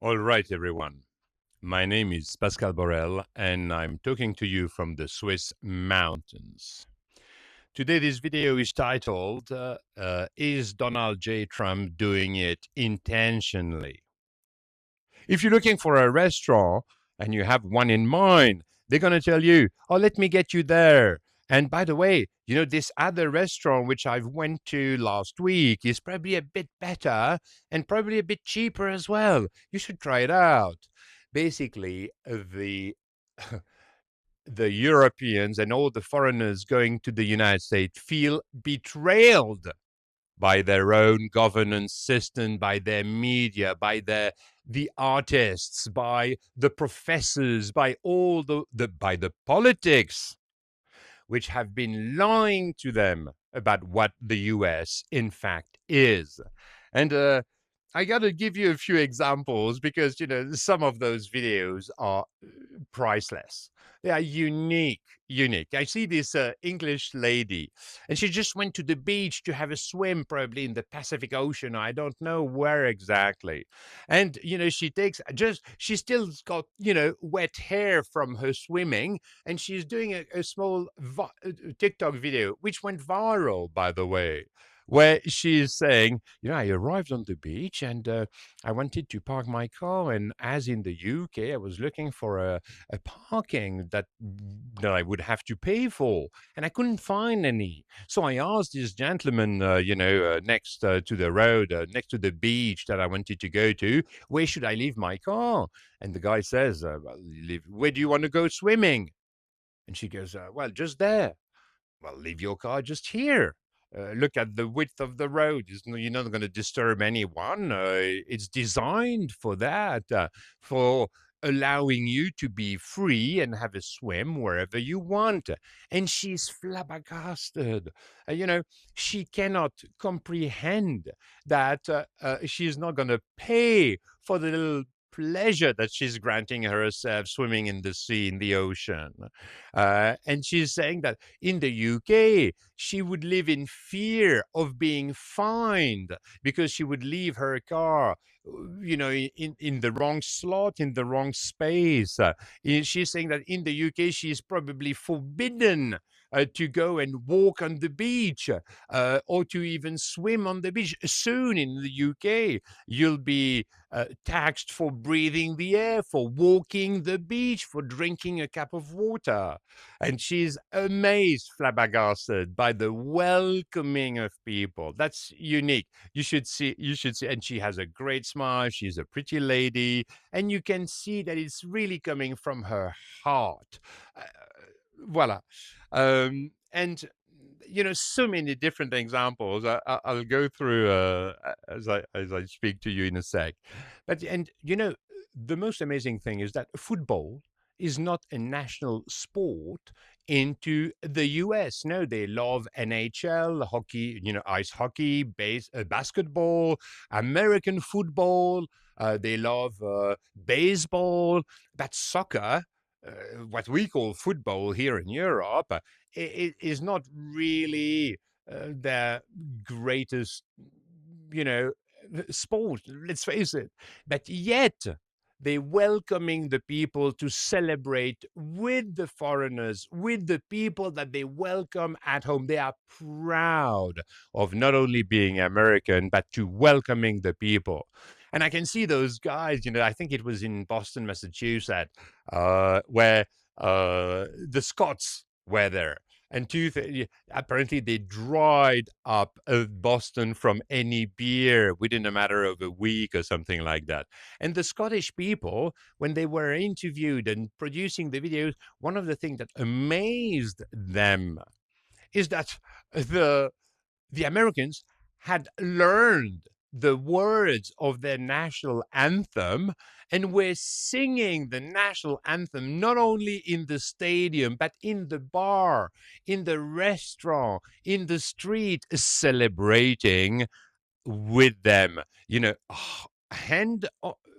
All right, everyone. My name is Pascal Borel, and I'm talking to you from the Swiss mountains. Today, this video is titled, Is Donald J. Trump Doing It Intentionally? If you're looking for a restaurant and you have one in mind, they're going to tell you, oh, let me get you there. And by the way, this other restaurant which I went to last week is probably a bit better and probably a bit cheaper as well. You should try it out. Basically, the Europeans and all the foreigners going to the United States feel betrayed by their own governance system, by their media, by the artists, by the professors, by all by the politics, which have been lying to them about what the US in fact is. And I got to give you a few examples because some of those videos are priceless. They are unique, unique. I see this English lady, and she just went to the beach to have a swim, probably in the Pacific Ocean. I don't know where exactly. And she still's got wet hair from her swimming, and she's doing a small TikTok video, which went viral, by the way, where she's saying, I arrived on the beach and I wanted to park my car. And as in the UK, I was looking for a parking that I would have to pay for. And I couldn't find any. So I asked this gentleman, next to the road, next to the beach that I wanted to go to, where should I leave my car? And the guy says, where do you want to go swimming? And she goes, well, just there. Well, leave your car just here. Look at the width of the road. You're not going to disturb anyone. It's designed for that, for allowing you to be free and have a swim wherever you want. And she's flabbergasted. She cannot comprehend that she's not going to pay for the little pleasure that she's granting herself swimming in the sea, in the ocean. And she's saying that in the UK, she would live in fear of being fined because she would leave her car, in the wrong slot, in the wrong space. She's saying that in the UK, she's probably forbidden to go and walk on the beach or to even swim on the beach. Soon in the UK, you'll be taxed for breathing the air, for walking the beach, for drinking a cup of water. And she's amazed, flabbergasted by the welcoming of people. That's unique. You should see. And she has a great smile. She's a pretty lady. And you can see that it's really coming from her heart. Uh, voila. And so many different examples. I'll go through as I speak to you in a sec. But the most amazing thing is that football is not a national sport into the US. No, they love NHL, hockey, ice hockey, basketball, American football. They love baseball. But soccer, what we call football here in Europe, it is not really the greatest, you know, sport. Let's face it. But yet, they're welcoming the people to celebrate with the foreigners, with the people that they welcome at home. They are proud of not only being American, but to welcoming the people. And I can see those guys, I think it was in Boston, Massachusetts, where the Scots were there. And apparently they dried up Boston from any beer within a matter of a week or something like that. And the Scottish people, when they were interviewed and producing the videos, one of the things that amazed them is that the the Americans had learned the words of their national anthem and were singing the national anthem not only in the stadium, but in the bar, in the restaurant, in the street, celebrating with them.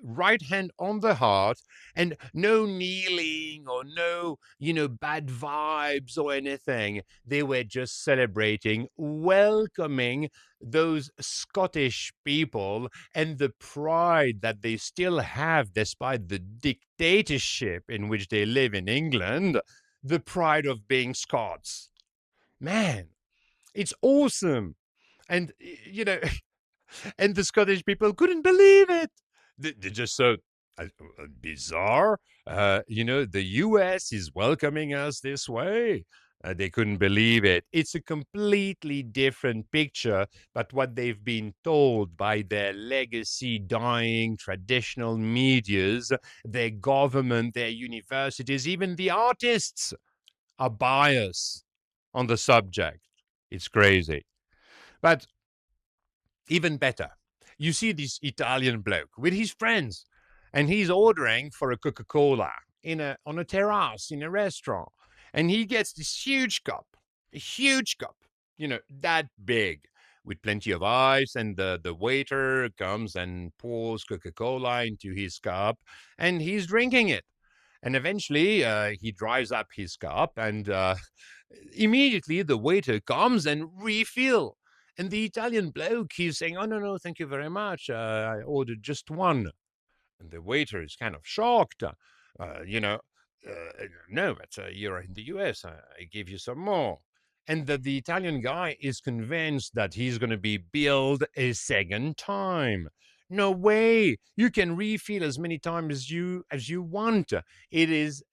right hand on the heart, and no kneeling or no, bad vibes or anything. They were just celebrating, welcoming those Scottish people and the pride that they still have despite the dictatorship in which they live in England, the pride of being Scots. Man, it's awesome. And, and the Scottish people couldn't believe it. They're just so bizarre. The US is welcoming us this way. They couldn't believe it. It's a completely different picture, but what they've been told by their legacy dying traditional medias, their government, their universities, even the artists are biased on the subject. It's crazy. But even better, you see this Italian bloke with his friends, and he's ordering for a Coca-Cola on a terrace in a restaurant, and he gets this huge cup, that big, with plenty of ice, and the waiter comes and pours Coca-Cola into his cup, and he's drinking it. And eventually, he dries up his cup, and immediately the waiter comes and refill. And the Italian bloke, he's saying, "Oh, no, no, thank you very much. I ordered just one." And the waiter is kind of shocked. Uh, you know, no, but you're in the US. I give you some more. And the Italian guy is convinced that he's going to be billed a second time. No way! You can refill as many times as you want. It is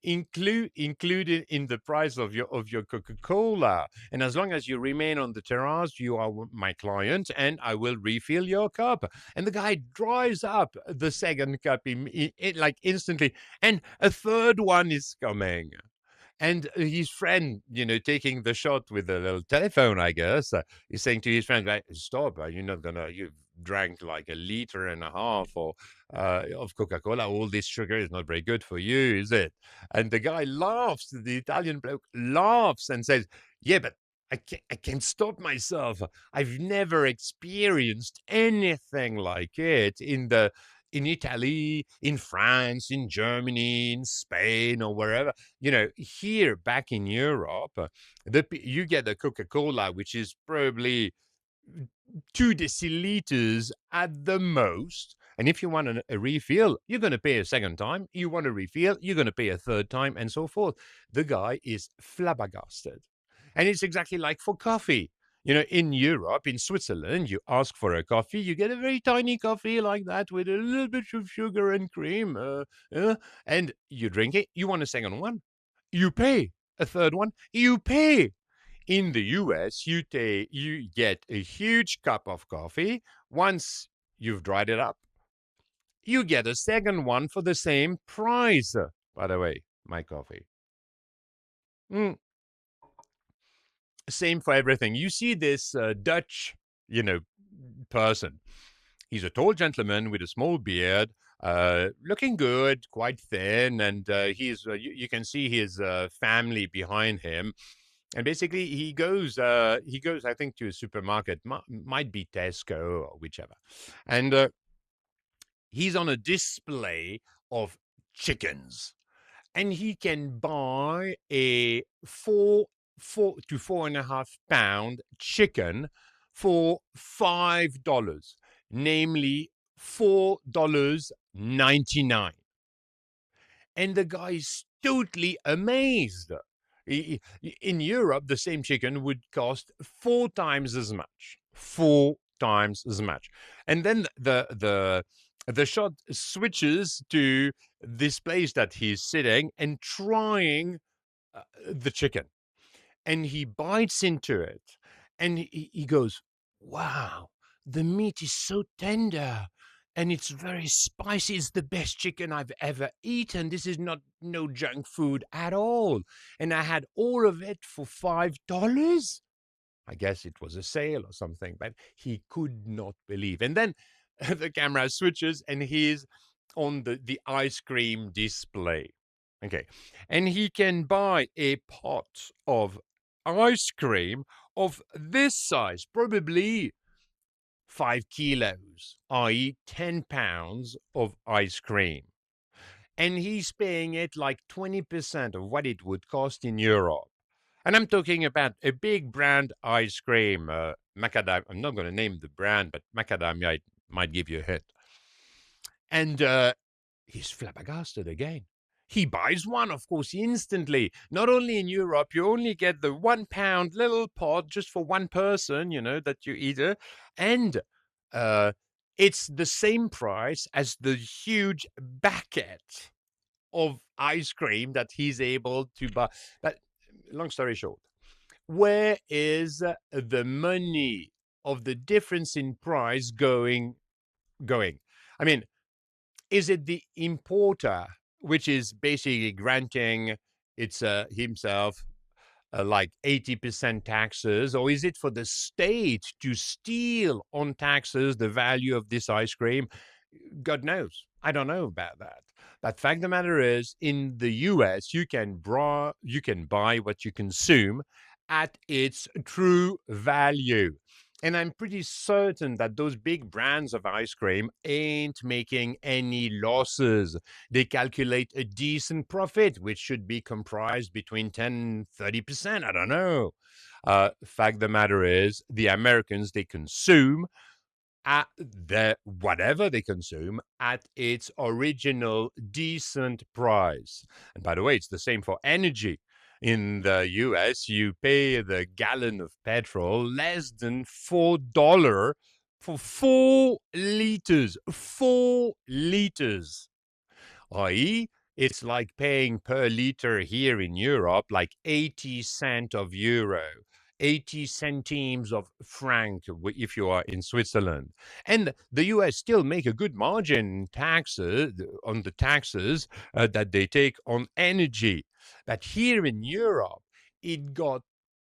included in the price of your Coca Cola. And as long as you remain on the terrace, you are my client, and I will refill your cup. And the guy dries up the second cup like instantly, and a third one is coming. And his friend, taking the shot with a little telephone, I guess, is saying to his friend, "Right, stop, you're not gonna, you drank like a liter and a half of Coca-Cola. All this sugar is not very good for you, is it?" And the guy laughs, the Italian bloke laughs and says, "Yeah, but I can't stop myself. I've never experienced anything like it in Italy, in France, in Germany, in Spain, or wherever. Here back in Europe, you get a Coca Cola, which is probably 2 deciliters at the most. And if you want a refill, you're going to pay a second time. You want a refill, you're going to pay a third time, and so forth. The guy is flabbergasted. And it's exactly like for coffee. In Europe, in Switzerland, you ask for a coffee, you get a very tiny coffee like that with a little bit of sugar and cream, and you drink it. You want a second one, you pay. A third one, you pay. In the US, you get a huge cup of coffee. Once you've dried it up, you get a second one for the same price. By the way, my coffee. Mm, Same for everything. You see this Dutch, person. He's a tall gentleman with a small beard, looking good, quite thin, and you can see his family behind him. And basically, he goes, I think, to a supermarket, might be Tesco or whichever, and he's on a display of chickens, and he can buy a 4 to 4.5 pound chicken for $5, namely $4.99. And the guy is totally amazed. In Europe, the same chicken would cost 4 times as much. 4 times as much. And then the shot switches to this place that he's sitting and trying the chicken, and he bites into it, and he goes, "Wow, the meat is so tender, and it's very spicy. It's the best chicken I've ever eaten. This is not no junk food at all. And I had all of it for $5. I guess it was a sale or something, but he could not believe. And then the camera switches, and he's on the ice cream display. Okay. And he can buy a pot of ice cream of this size, probably 5 kilos, i.e., 10 pounds of ice cream. And he's paying it like 20% of what it would cost in Europe. And I'm talking about a big brand ice cream, macadamia. I'm not going to name the brand, but macadamia might give you a hint. And he's flabbergasted again. He buys one, of course, instantly. Not only in Europe, you only get the 1 pound little pot just for one person, that you eat it. And uh, it's the same price as the huge bucket of ice cream that he's able to buy. But long story short, where is the money of the difference in price going? I mean, is it the importer which is basically granting it's himself like 80% taxes, or is it for the state to steal on taxes the value of this ice cream? God knows. I don't know about that. But fact of the matter is, in the US, you can buy what you consume at its true value. And I'm pretty certain that those big brands of ice cream ain't making any losses. They calculate a decent profit, which should be comprised between 10 and 30%. I don't know. Fact of the matter is, the Americans, they consume at whatever they consume at its original decent price. And by the way, it's the same for energy. In the US, you pay the gallon of petrol less than $4 for 4 liters. 4 liters, i.e., it's like paying per liter here in Europe like 80 cent of euro, 80 centimes of franc if you are in Switzerland. And the US still make a good margin taxes on the taxes that they take on energy. But here in Europe, it got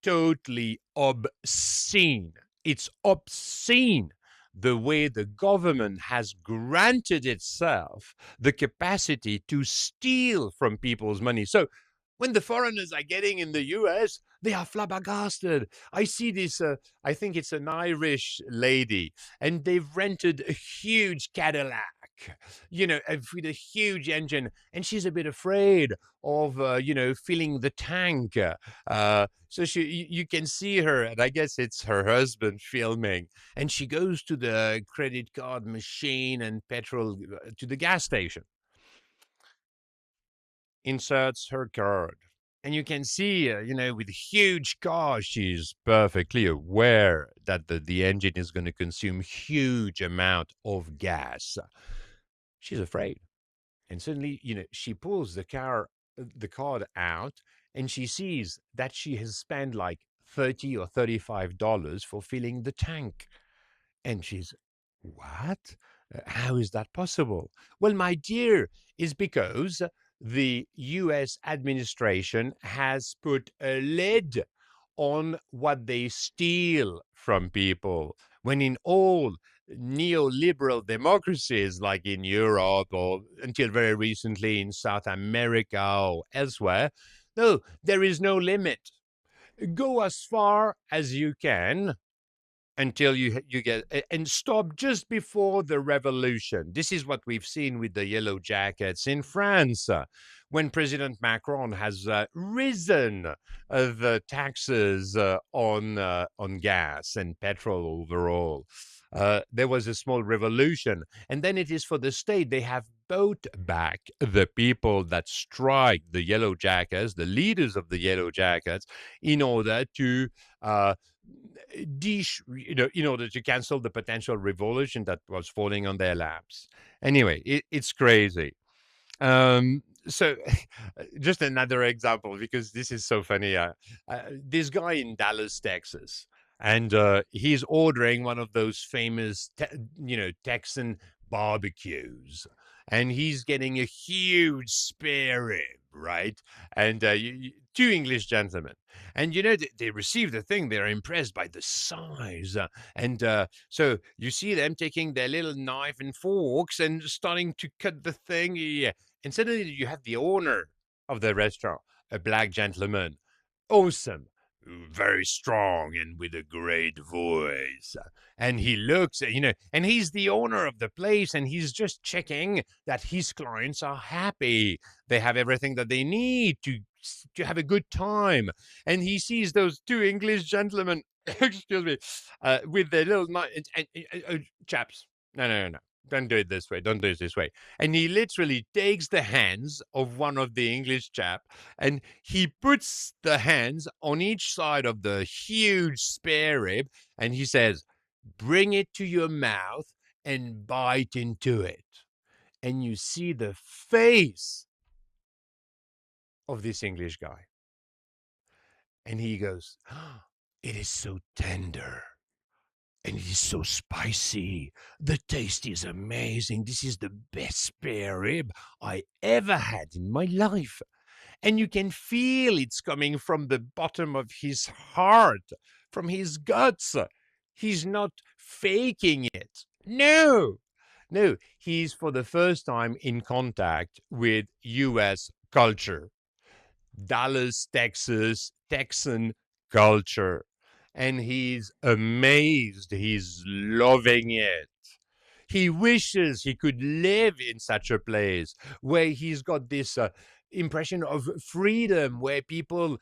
totally obscene. It's obscene the way the government has granted itself the capacity to steal from people's money. So when the foreigners are getting in the US, they are flabbergasted. I see this, I think it's an Irish lady, and they've rented a huge Cadillac, with a huge engine, and she's a bit afraid of, filling the tank. So you can see her, and I guess it's her husband filming, and she goes to the credit card machine and petrol to the gas station, inserts her card. And you can see, with a huge car, she's perfectly aware that the engine is going to consume huge amount of gas. She's afraid. And suddenly, she pulls the card out, and she sees that she has spent like $30 or $35 for filling the tank. And she's, what? How is that possible? Well, my dear, is because the US administration has put a lid on what they steal from people. When in all neoliberal democracies like in Europe or until very recently in South America or elsewhere, no, there is no limit. Go as far as you can until you get and stop just before the revolution. This is what we've seen with the yellow jackets in France, when President Macron has risen the taxes on gas and petrol overall. There was a small revolution, and then it is for the state. They have bought back the people that strike the yellow jackets, the leaders of the yellow jackets, in order to in order to cancel the potential revolution that was falling on their laps. Anyway, it's crazy. So just another example, because this is so funny. This guy in Dallas, Texas, and he's ordering one of those famous, Texan barbecues, and he's getting a huge spare rib, right? And two English gentlemen, and they receive the thing. They're impressed by the size, and so you see them taking their little knife and forks and starting to cut the thing. Yeah. And suddenly you have the owner of the restaurant, a black gentleman. Awesome. very strong and with a great voice. And he looks, and he's the owner of the place, and he's just checking that his clients are happy. They have everything that they need to have a good time. And he sees those two English gentlemen, excuse me, with their little chaps. No, no, no, no. Don't do it this way. Don't do it this way. And he literally takes the hands of one of the English chap, and he puts the hands on each side of the huge spare rib, and he says, bring it to your mouth and bite into it. And you see the face of this English guy. And he goes, oh, it is so tender. And it is so spicy. The taste is amazing. This is the best spare rib I ever had in my life. And you can feel it's coming from the bottom of his heart, from his guts. He's not faking it. No, no, he's for the first time in contact with US culture, Dallas, Texas, Texan culture. And he's amazed. He's loving it. He wishes he could live in such a place where he's got this impression of freedom, where people,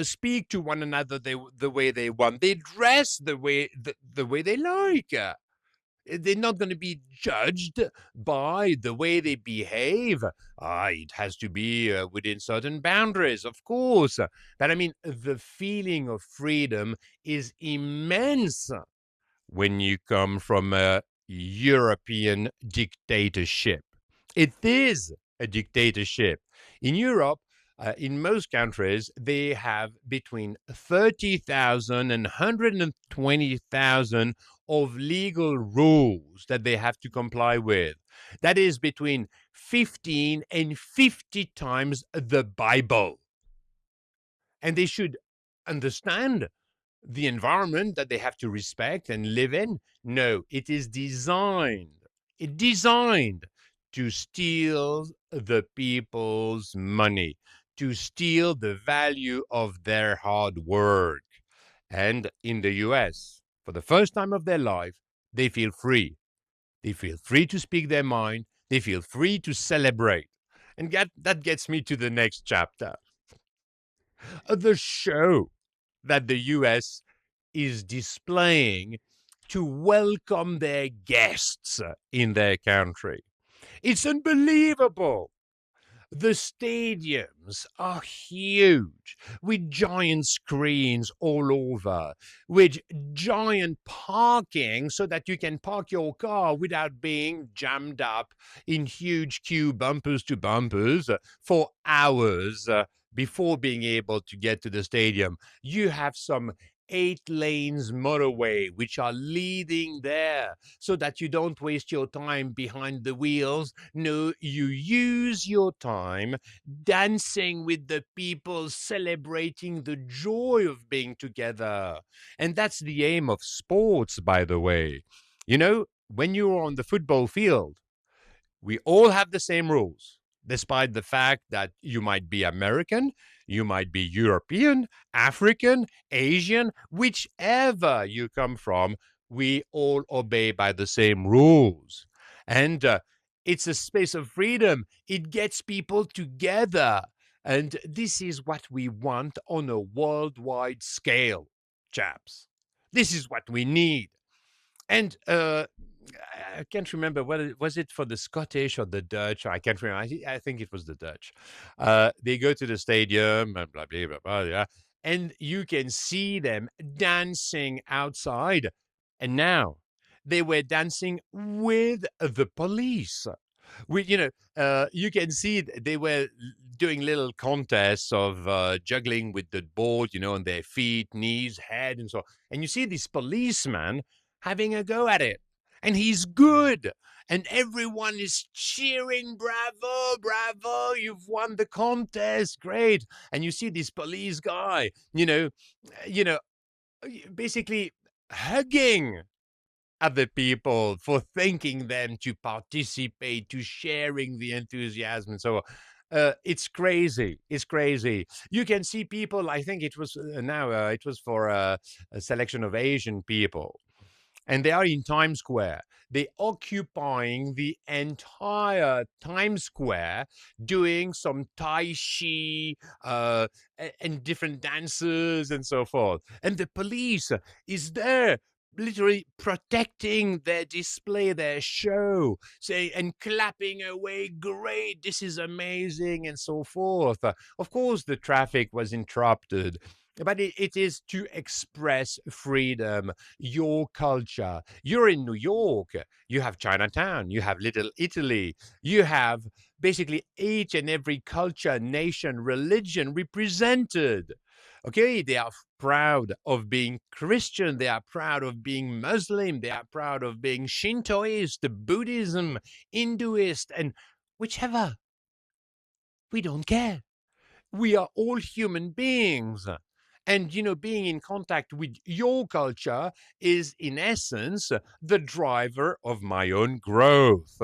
speak to one another the way they want. They dress the way they like. They're not going to be judged by the way they behave. It has to be within certain boundaries, of course. But I mean, the feeling of freedom is immense when you come from a European dictatorship. It is a dictatorship. In Europe, in most countries, they have between 30,000 and 120,000 of legal rules that they have to comply with. That is between 15 and 50 times the Bible. And they should understand the environment that they have to respect and live in. No, it is designed to steal the people's money, to steal the value of their hard work. And in the US, for the first time of their life, they feel free. They feel free to speak their mind. They feel free to celebrate. And that gets me to the next chapter. The show that the US is displaying to welcome their guests in their country. It's unbelievable. The stadiums are huge, with giant screens all over, with giant parking so that you can park your car without being jammed up in huge queue bumpers to bumpers for hours before being able to get to the stadium. You have some 8 lanes motorway which are leading there so that you don't waste your time behind the wheels. No, you use your time dancing with the people, celebrating the joy of being together. And that's the aim of sports, by the way. When you're on the football field, we all have the same rules, despite the fact that you might be American, you might be European, African, Asian, whichever you come from, we all obey by the same rules. And it's a space of freedom. It gets people together. And this is what we want on a worldwide scale, chaps. This is what we need. And I can't remember whether was it for the Scottish or the Dutch. I can't remember. I think it was the Dutch. They go to the stadium and blah blah blah blah. Yeah, and you can see them dancing outside. And now they were dancing with the police. You can see they were doing little contests of juggling with the board, on their feet, knees, head, and so on. And you see this policeman having a go at it. And he's good. And everyone is cheering, bravo, bravo, you've won the contest, great. And you see this police guy, you know, basically hugging other people for thanking them to participate, to sharing the enthusiasm and so on. It's crazy. It's crazy. You can see people. I think it was now. It was for a selection of Asian people, and they are in Times Square. They occupying the entire Times Square, doing some Tai Chi and different dances and so forth. And the police is there, literally protecting their display, their show, say, and clapping away, great, this is amazing, and so forth. Of course, the traffic was interrupted, but it is to express freedom, your culture. You're in New York, you have Chinatown, you have Little Italy, you have basically each and every culture, nation, religion represented. Okay, they are proud of being Christian, they are proud of being Muslim, they are proud of being Shintoist, Buddhism, Hinduist, and whichever. We don't care. We are all human beings. And, being in contact with your culture is, in essence, the driver of my own growth.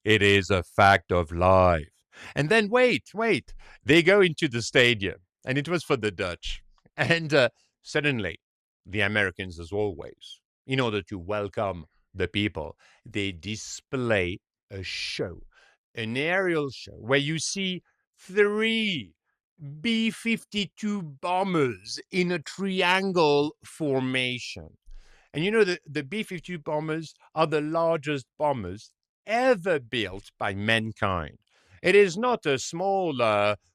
It is a fact of life. And then wait. They go into the stadium, and it was for the Dutch. And suddenly, the Americans, as always, in order to welcome the people, they display a show, an aerial show, where you see three B-52 bombers in a triangle formation. And the B-52 bombers are the largest bombers ever built by mankind. It is not a small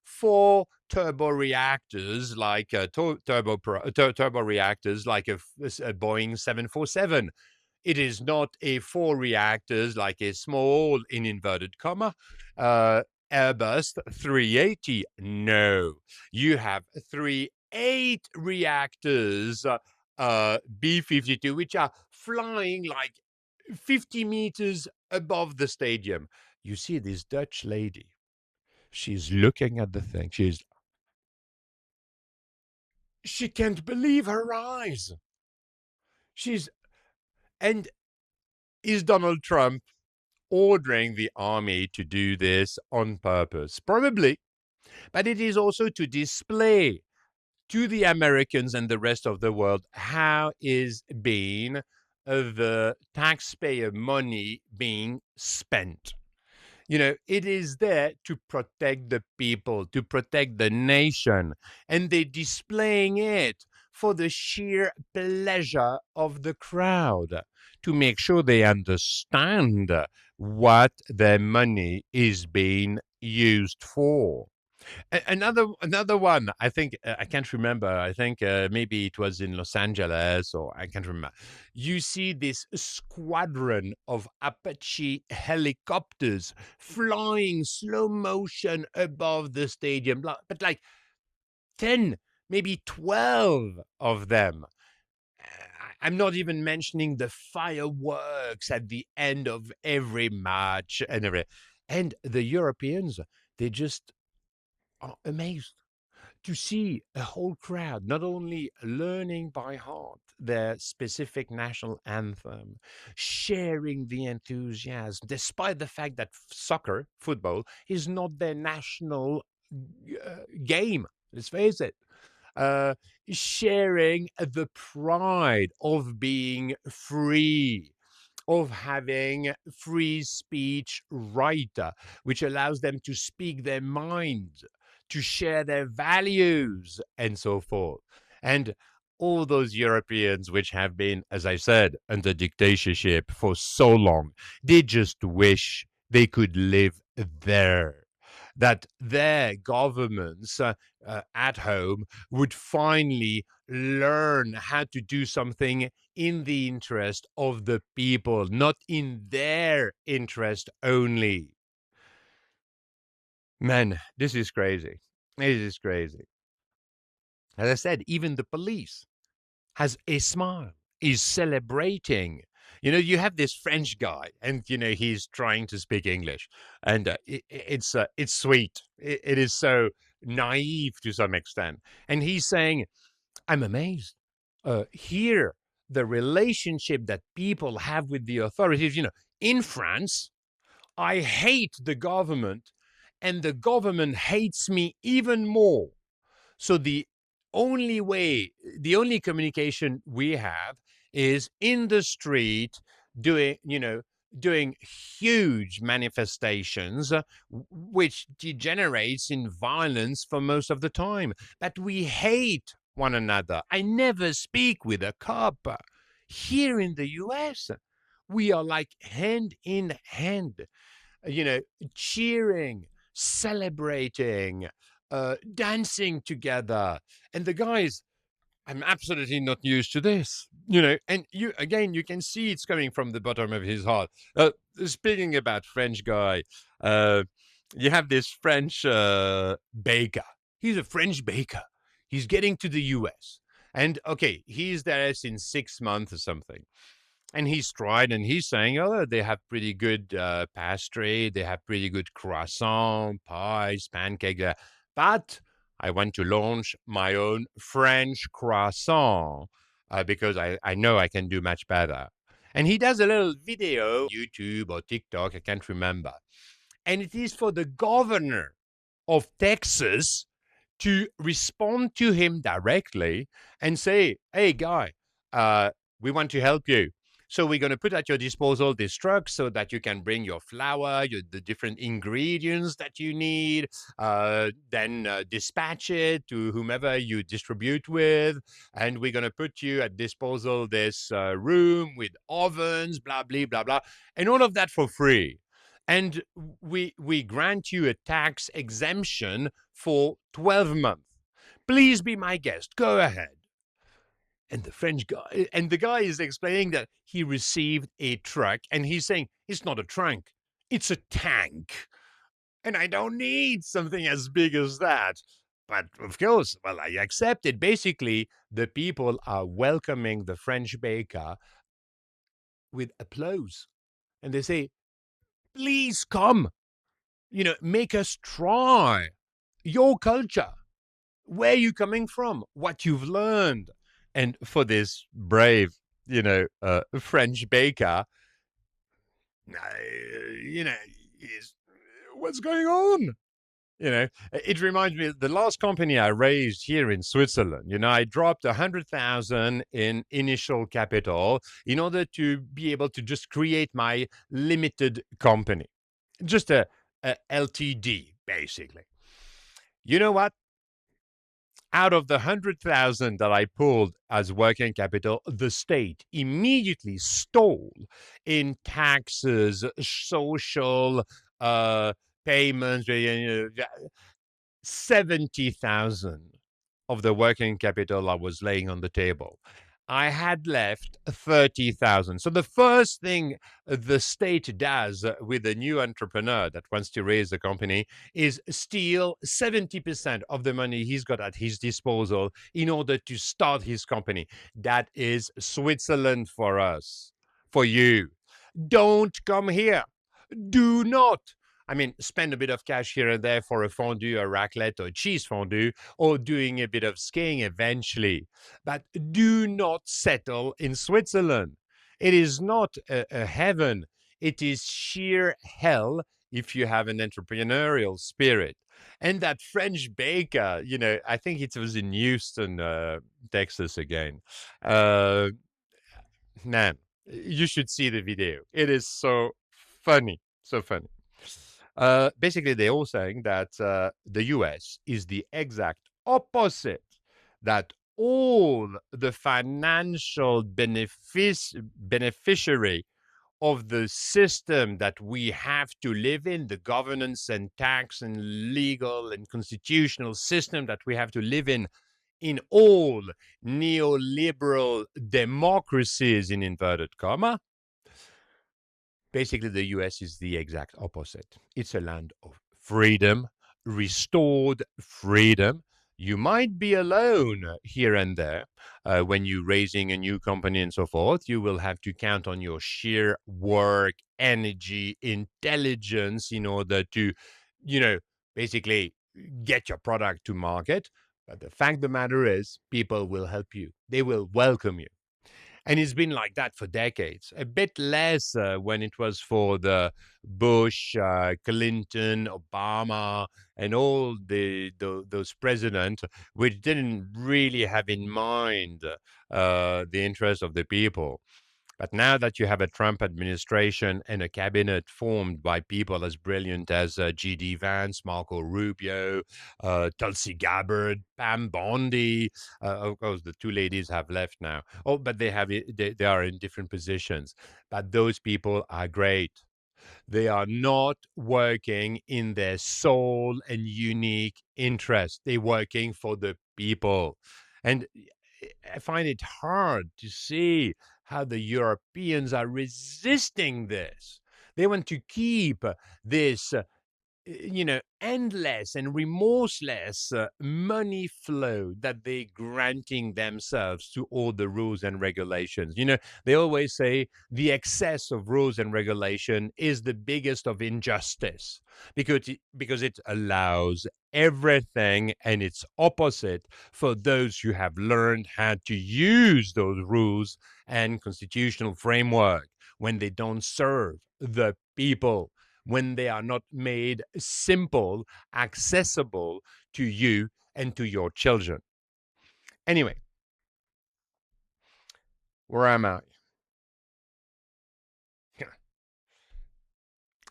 four turbo reactors like turbo reactors like a Boeing 747. It is not a four reactors like a small, in inverted comma, uh, Airbus 380. No, you have three 8 reactors, B-52, which are flying like 50 meters above the stadium. You see this Dutch lady. She's looking at the thing. She can't believe her eyes. She's, and is Donald Trump ordering the army to do this on purpose? Probably. But it is also to display to the Americans and the rest of the world how is being the taxpayer money being spent. It is there to protect the people, to protect the nation, and they're displaying it for the sheer pleasure of the crowd, to make sure they understand what their money is being used for. Another one, I think, I can't remember. I think maybe it was in Los Angeles, or I can't remember. You see this squadron of Apache helicopters flying slow motion above the stadium, but like 10, maybe 12 of them. I'm not even mentioning the fireworks at the end of every match and everything. And the Europeans, they just are amazed to see a whole crowd not only learning by heart their specific national anthem, sharing the enthusiasm, despite the fact that soccer, football, is not their national game. Let's face it. Uh, Sharing the pride of being free, of having free speech right, which allows them to speak their minds, to share their values, and so forth. And all those Europeans, which have been, as I said, under dictatorship for so long, they just wish they could live there. That their governments at home would finally learn how to do something in the interest of the people, not in their interest only. Man, this is crazy. This is crazy. As I said, even the police has a smile, is celebrating. You have this French guy, and he's trying to speak English, and it's sweet. It is so naive to some extent, and he's saying, "I'm amazed. Here, the relationship that people have with the authorities. In France, I hate the government, and the government hates me even more. So the only communication we have is in the street, doing, doing huge manifestations, which degenerates in violence for most of the time. But we hate one another. I never speak with a cop. Here in the US, we are like hand in hand, you know, cheering, celebrating, dancing together. And the guys, I'm absolutely not used to this, and you can see it's coming from the bottom of his heart. Speaking about French guy, uh, you have this French baker. He's a French baker. He's getting to the US. And okay, he's there since 6 months or something. And he's tried, and he's saying, oh, they have pretty good pastry, they have pretty good croissant, pies, pancake. But I want to launch my own French croissant because I know I can do much better. And he does a little video, YouTube or TikTok, I can't remember. And it is for the governor of Texas to respond to him directly and say, hey, guy, uh, we want to help you. So we're going to put at your disposal this truck so that you can bring your flour, the different ingredients that you need, then dispatch it to whomever you distribute with. And we're going to put you at disposal this room with ovens, blah, blah, blah, blah. And all of that for free. And we grant you a tax exemption for 12 months. Please be my guest. Go ahead. And the guy is explaining that he received a truck, and he's saying, it's not a trunk, it's a tank. And I don't need something as big as that. But of course, well, I accept it. Basically, the people are welcoming the French baker with applause. And they say, please come, make us try your culture, where you coming from, what you've learned. And for this brave, French baker, you know, is what's going on? It reminds me of the last company I raised here in Switzerland. I dropped 100,000 in initial capital in order to be able to just create my limited company, just a LTD, basically. You know what? Out of the 100,000 that I pulled as working capital, the state immediately stole in taxes, social payments, 70,000 of the working capital I was laying on the table. I had left 30,000. So the first thing the state does with a new entrepreneur that wants to raise a company is steal 70% of the money he's got at his disposal in order to start his company. That is Switzerland for us, for you. Don't come here. Do not. I mean, spend a bit of cash here and there for a fondue, a raclette, or cheese fondue, or doing a bit of skiing eventually. But do not settle in Switzerland. It is not a heaven. It is sheer hell if you have an entrepreneurial spirit. And that French baker, I think it was in Houston, Texas again. Uh, Man, you should see the video. It is so funny. So funny. Basically, they're all saying that the US is the exact opposite, that all the financial beneficiary of the system that we have to live in, the governance and tax and legal and constitutional system that we have to live in all neoliberal democracies, in inverted comma. Basically, the US is the exact opposite. It's a land of freedom, restored freedom. You might be alone here and there when you're raising a new company and so forth. You will have to count on your sheer work, energy, intelligence in order to, basically get your product to market. But the fact of the matter is, people will help you. They will welcome you. And it's been like that for decades. A bit less when it was for the Bush, Clinton, Obama, and all those presidents, which didn't really have in mind the interest of the people. But now that you have a Trump administration and a cabinet formed by people as brilliant as G.D. Vance, Marco Rubio, Tulsi Gabbard, Pam Bondi, of course, the two ladies have left now. Oh, but they are in different positions. But those people are great. They are not working in their sole and unique interest. They're working for the people. And I find it hard to see how the Europeans are resisting this. They want to keep this endless and remorseless money flow that they granting themselves to all the rules and regulations. They always say the excess of rules and regulation is the biggest of injustice because it allows everything and its opposite for those who have learned how to use those rules and constitutional framework when they don't serve the people, when they are not made simple, accessible to you and to your children. Anyway, where am I? I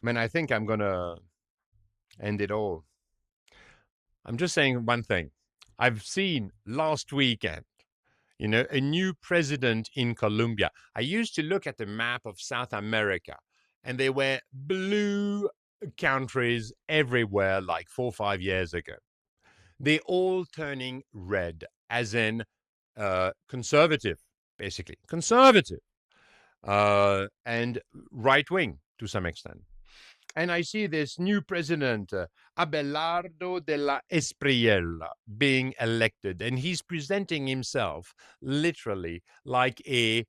mean, I think I'm going to end it all. I'm just saying one thing. I've seen last weekend, a new president in Colombia. I used to look at the map of South America, and there were blue countries everywhere like 4 or 5 years ago. They all turning red, as in conservative, basically conservative, and right wing to some extent. And I see this new president, Abelardo de la Espriella, being elected, and he's presenting himself literally like a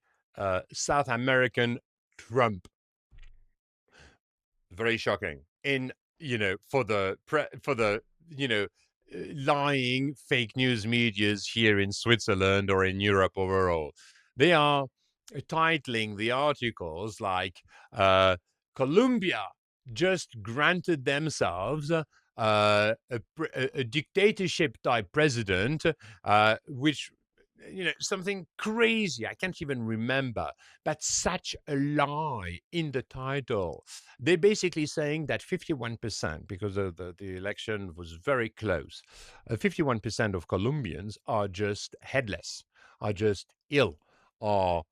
South American Trump. Very shocking. In for the lying fake news medias here in Switzerland or in Europe overall, they are titling the articles like Colombia just granted themselves a dictatorship type president, which something crazy. I can't even remember, but such a lie in the title. They're basically saying that 51%, because the election was very close, 51% of Colombians are just headless, are just ill, are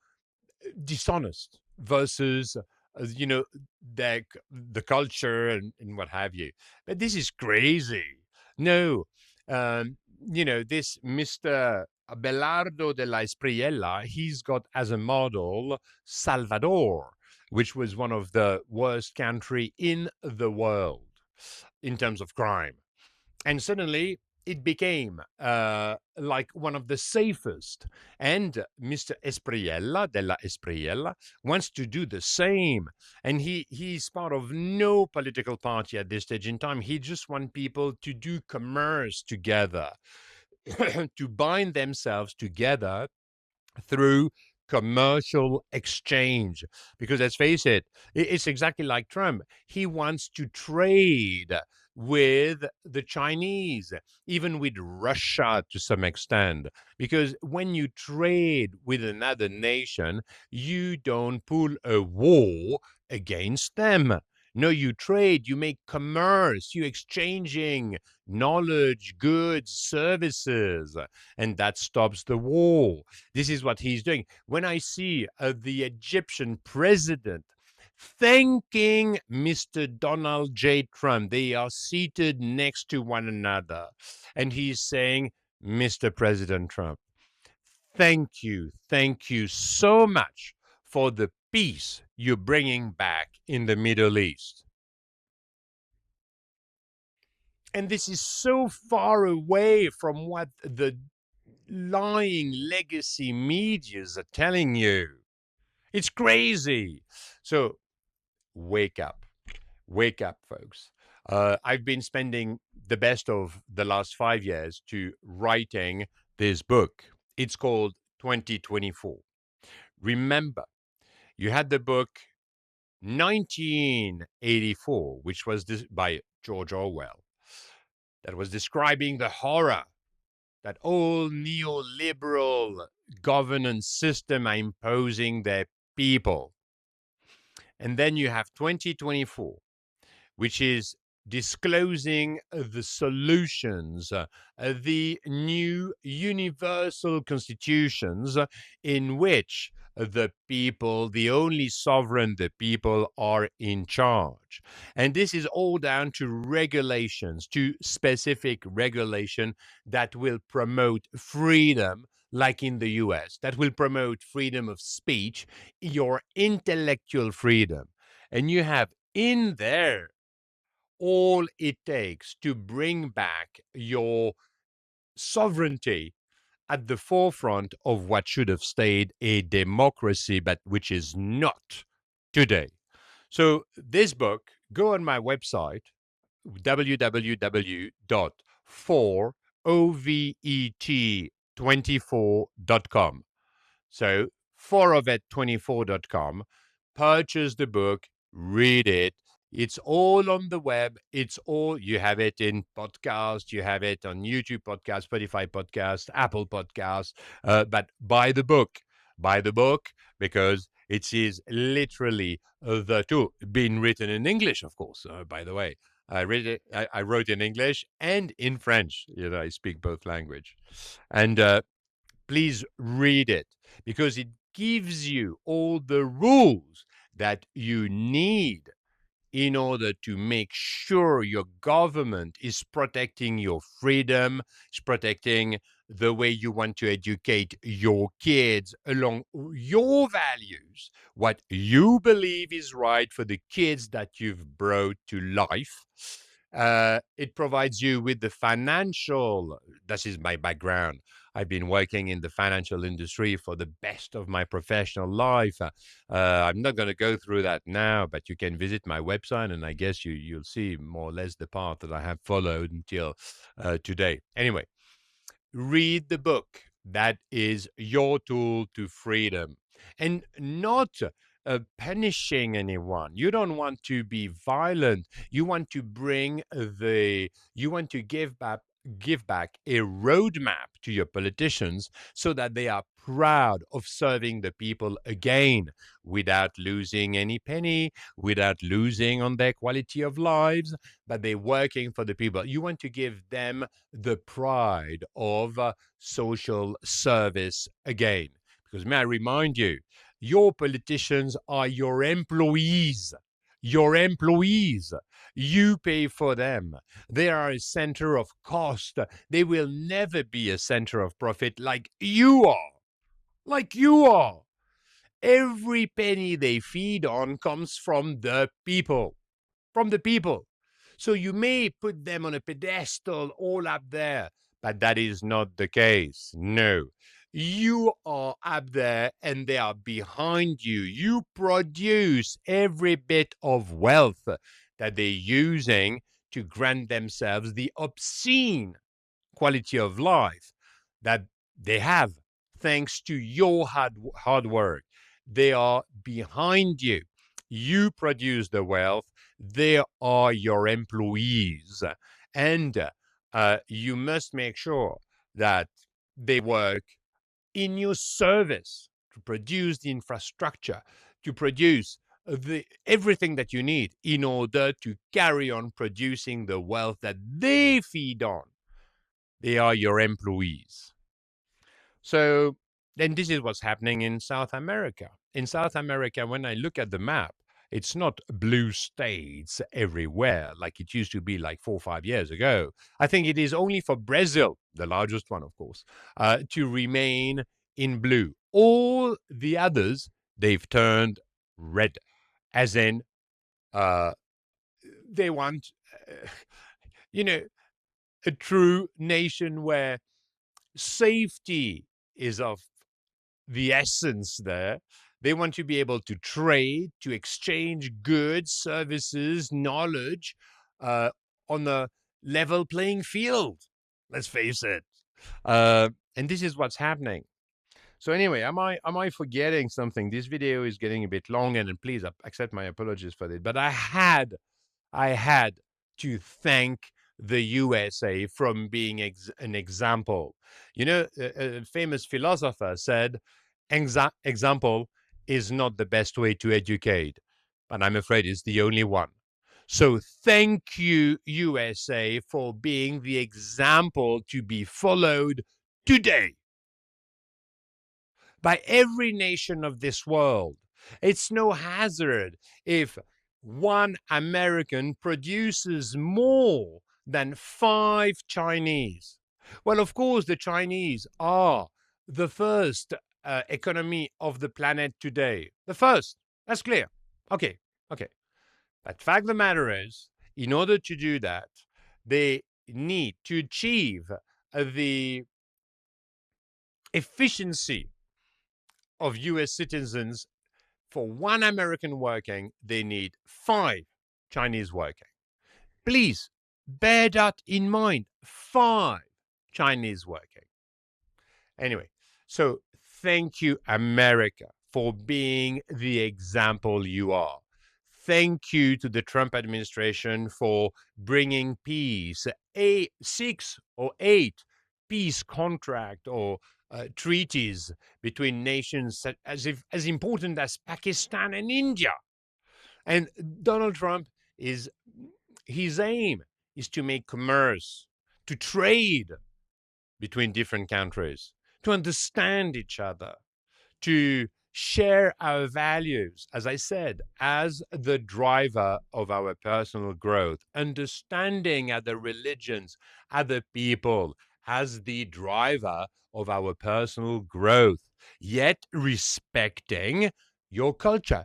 dishonest versus the culture and what have you. But this is crazy. No, this Mr. Abelardo de la Espriella, he's got as a model Salvador, which was one of the worst country in the world in terms of crime. And suddenly it became like one of the safest. And Mr. Espriella, della Espriella, wants to do the same. And he's part of no political party at this stage in time. He just wants people to do commerce together, to bind themselves together through commercial exchange. Because let's face it, it's exactly like Trump. He wants to trade with the Chinese, even with Russia to some extent. Because when you trade with another nation, you don't pull a war against them. No, you trade, you make commerce, you exchanging knowledge, goods, services, and that stops the war. This is what he's doing. When I see the Egyptian president thanking Mr. Donald J. Trump, they are seated next to one another, and he's saying, Mr. President Trump, thank you so much for the peace you're bringing back in the Middle East. And this is so far away from what the lying legacy medias are telling you. It's crazy. So wake up, folks. I've been spending the best of the last 5 years to writing this book. It's called 2024. Remember, you had the book 1984, which was by George Orwell, that was describing the horror that all neoliberal governance system are imposing their people. And then you have 2024, which is disclosing the solutions, the new universal constitutions in which the people, the only sovereign, the people are in charge. And this is all down to regulations, to specific regulation that will promote freedom, like in the US, that will promote freedom of speech, your intellectual freedom. And you have in there all it takes to bring back your sovereignty at the forefront of what should have stayed a democracy, but which is not today. So, this book, go on my website, www.4ovet24.com. So, 4ovet24.com. Purchase the book, read it. It's all on the web. It's all, you have it in podcast, you have it on YouTube podcast, Spotify podcast, Apple podcast. But buy the book. Buy the book because it is literally the tool. Being written in English, of course, by the way. I read it. I wrote in English and in French. I speak both language, and please read it because it gives you all the rules that you need in order to make sure your government is protecting your freedom, is protecting the way you want to educate your kids along your values, what you believe is right for the kids that you've brought to life. It provides you with the financial, this is my background. I've been working in the financial industry for the best of my professional life. I'm not going to go through that now, but you can visit my website, and I guess you'll see more or less the path that I have followed until today. Anyway, read the book. That is your tool to freedom, and not punishing anyone. You don't want to be violent. You want to bring you want to give back a roadmap to your politicians so that they are proud of serving the people again without losing any penny, without losing on their quality of lives, but they're working for the people. You want to give them the pride of social service again. Because may I remind you, your politicians are your employees. Your employees. You pay for them. They are a center of cost. They will never be a center of profit like you are. Like you are. Every penny they feed on comes from the people. From the people. So you may put them on a pedestal all up there, but that is not the case. No. You are up there and they are behind you. You produce every bit of wealth that they're using to grant themselves the obscene quality of life that they have thanks to your hard work. They are behind you. You produce the wealth. They are your employees. And you must make sure that they work in your service to produce the infrastructure, to produce everything that you need in order to carry on producing the wealth that they feed on. They are your employees. So then this is what's happening in South America. In South America, when I look at the map, it's not blue states everywhere like it used to be like 4 or 5 years ago. I think it is only for Brazil, the largest one, of course, to remain in blue. All the others, they've turned red, as in uh, they want, you know, a true nation where safety is of the essence there. They want to be able to trade, to exchange goods, services, knowledge uh, on a level playing field. Let's face it. And this is what's happening. So anyway, am I forgetting something? This video is getting a bit long, and please accept my apologies for this. But I had to thank the USA from being an example. A famous philosopher said, example is not the best way to educate, but I'm afraid it's the only one. So thank you, USA, for being the example to be followed today by every nation of this world. It's no hazard if one American produces more than 5 Chinese. Well, of course, the Chinese are the first economy of the planet today. The first. That's clear. Okay. Okay. But fact of the matter is, in order to do that, they need to achieve the efficiency of US citizens. For one American working, they need 5 Chinese working. Please bear that in mind. 5 Chinese working. Anyway, so thank you, America, for being the example you are. Thank you to the Trump administration for bringing peace, 6 or 8 peace contract or treaties between nations as important as Pakistan and India. And Donald Trump his aim is to make commerce, to trade between different countries, to understand each other, to share our values, as I said, as the driver of our personal growth, understanding other religions, other people as the driver of our personal growth, yet respecting your culture,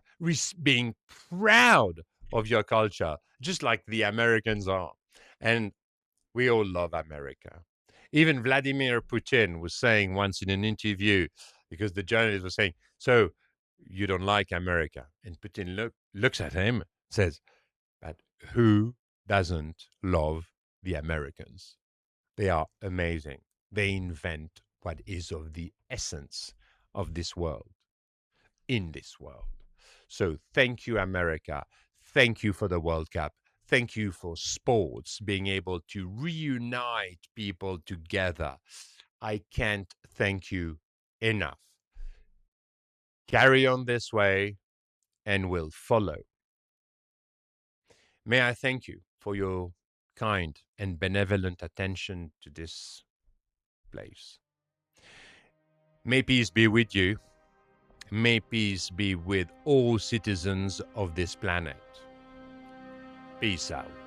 being proud of your culture, just like the Americans are. And we all love America. Even Vladimir Putin was saying once in an interview, because the journalist was saying, "So you don't like America?" And Putin looks at him, says, "But who doesn't love the Americans? They are amazing. They invent what is of the essence of this world, in this world." So thank you, America. Thank you for the World Cup. Thank you for sports being able to reunite people together. I can't thank you enough. Carry on this way and we'll follow. May I thank you for your kind and benevolent attention to this place. May peace be with you. May peace be with all citizens of this planet. Peace out.